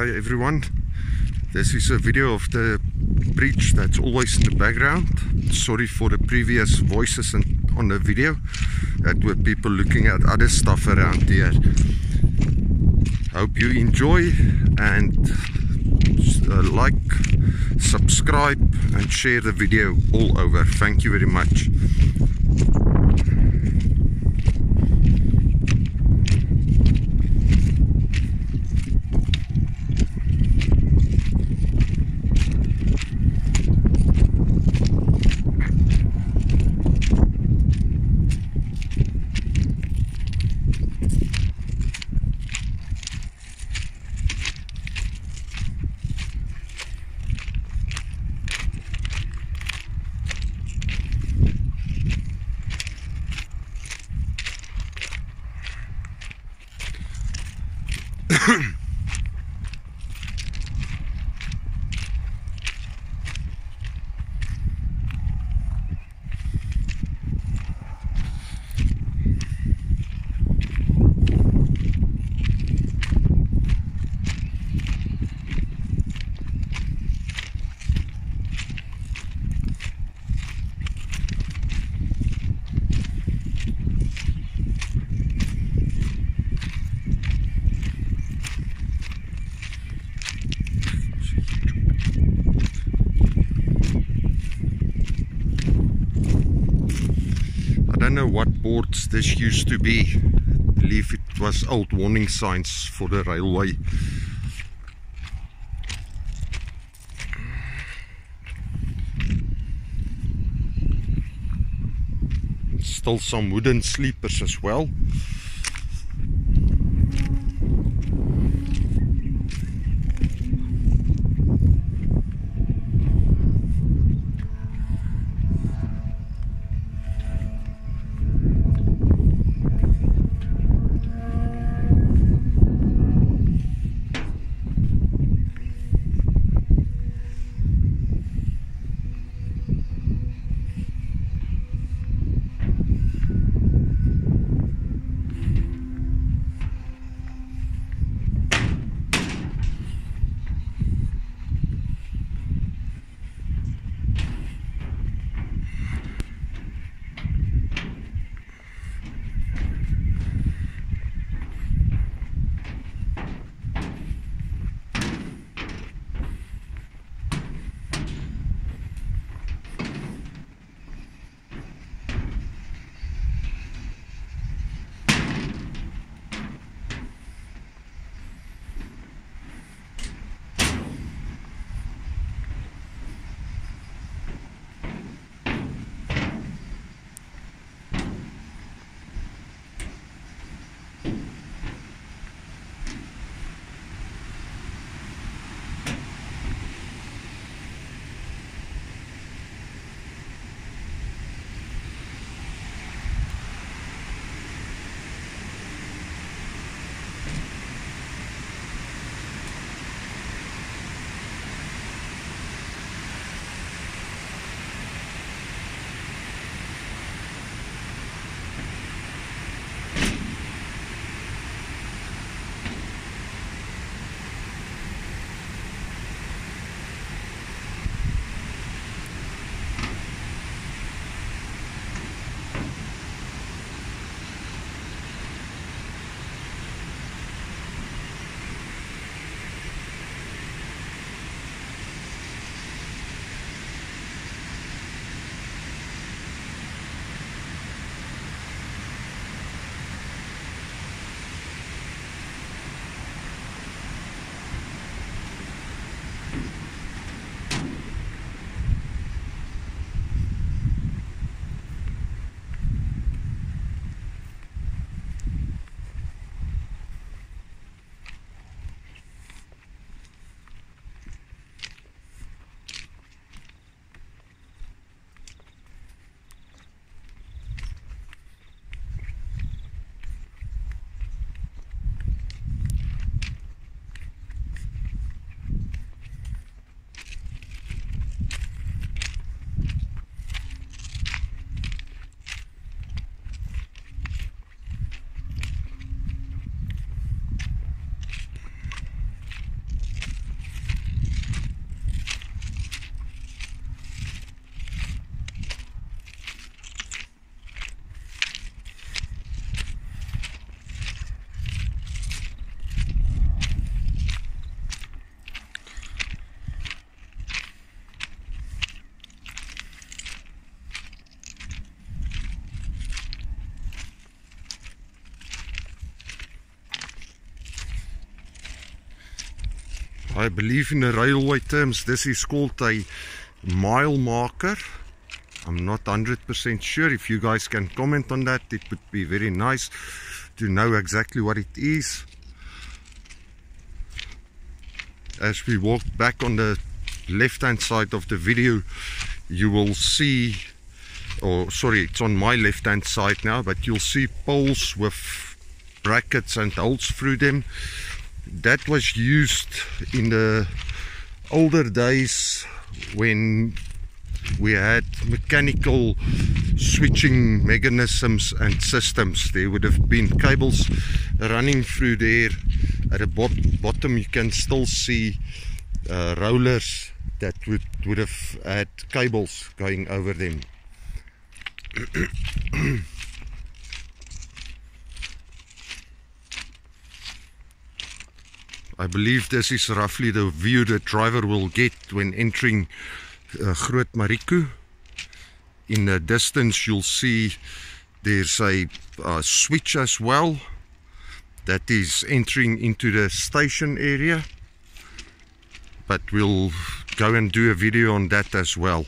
Hi everyone, this is a video of the bridge that's always in the background. Sorry for the previous voices on the video. That were people looking at other stuff around here. Hope you enjoy and like, subscribe and share the video all over. Thank you very much. I don't know what boards this used to be. I believe it was old warning signs for the railway. Still some wooden sleepers as well. I believe in the railway terms this is called a mile marker. I'm not 100% sure. If you guys can comment on that, it would be very nice to know exactly what it is. As we walk back on the left hand side of the video, you will see, or sorry, it's on my left hand side now, but you'll see poles with brackets and holes through them. That was used in the older days when we had mechanical switching mechanisms and systems. There would have been cables running through there. At the bottom you can still see rollers that would have had cables going over them. I believe this is roughly the view the driver will get when entering Groot Marico. In the distance you'll see there's a switch as well that is entering into the station area, but we'll go and do a video on that as well.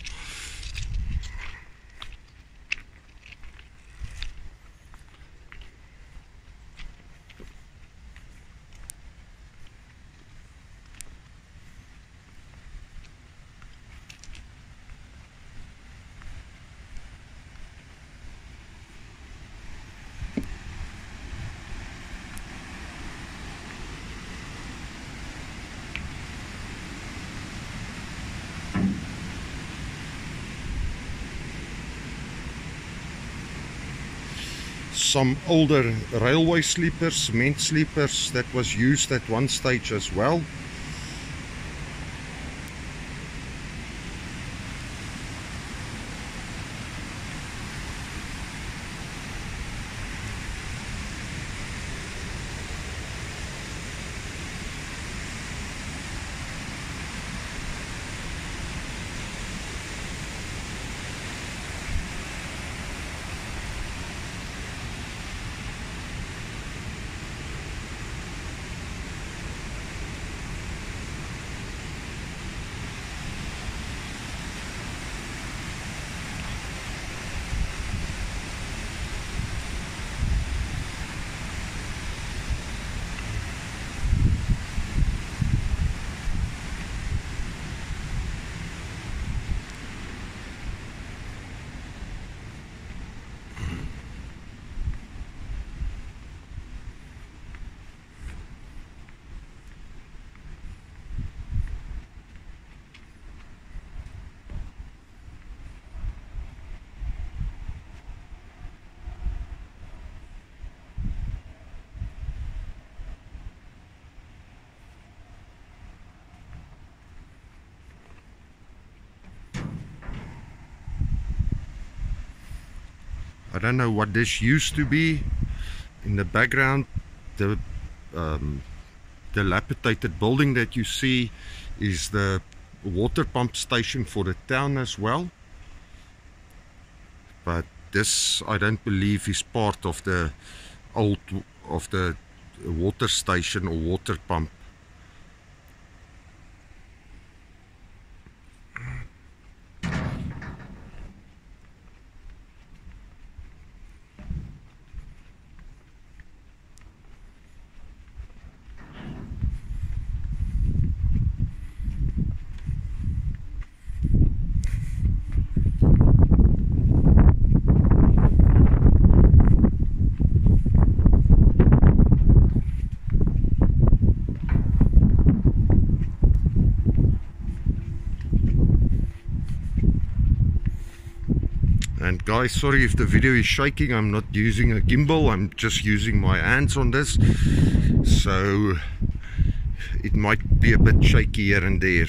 Some older railway sleepers, cement sleepers, that was used at one stage as well. I don't know what this used to be. In the background, the dilapidated building that you see is the water pump station for the town as well. But this, I don't believe, is part of the water station or water pump. And guys, sorry if the video is shaking. I'm not using a gimbal, I'm just using my hands on this, so it might be a bit shaky here and there.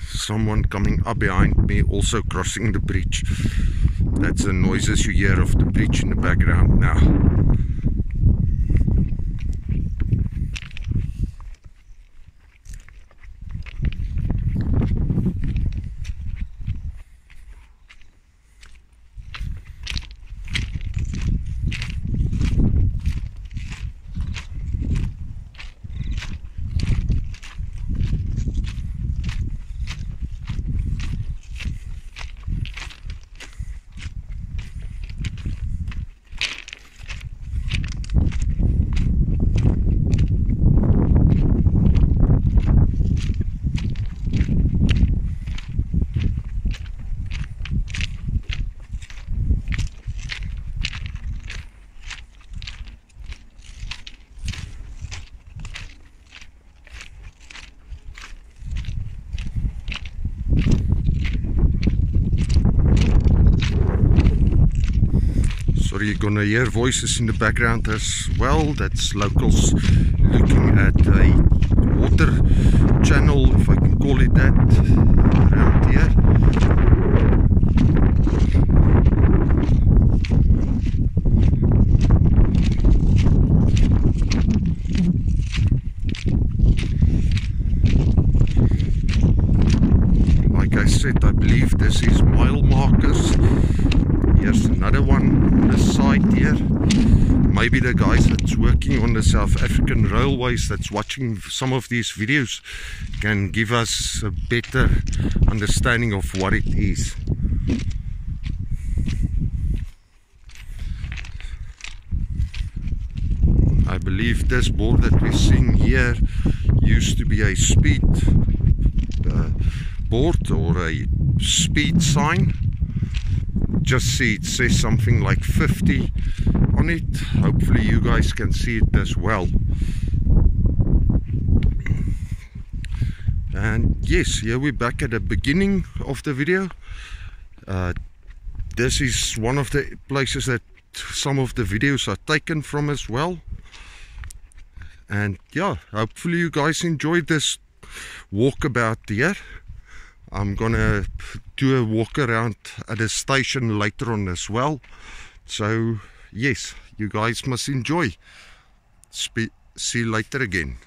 Someone coming up behind me, also crossing the bridge. That's the noises you hear of the bridge in the background now. Sorry, you're gonna hear voices in the background as well. That's locals looking at a water channel, if I can call it that, around here. Like I said, I believe this is mile markers. Here's another one on the side here. Maybe the guys that's working on the South African railways that's watching some of these videos can give us a better understanding of what it is. I believe this board that we're seeing here used to be a speed board or a speed sign. Just see it says something like 50 on it. Hopefully you guys can see it as well. And yes, here we're back at the beginning of the video. This is one of the places that some of the videos are taken from as well. And yeah, hopefully you guys enjoyed this walkabout here. I'm gonna do a walk around at the station later on as well. So yes, you guys must enjoy. See you later again.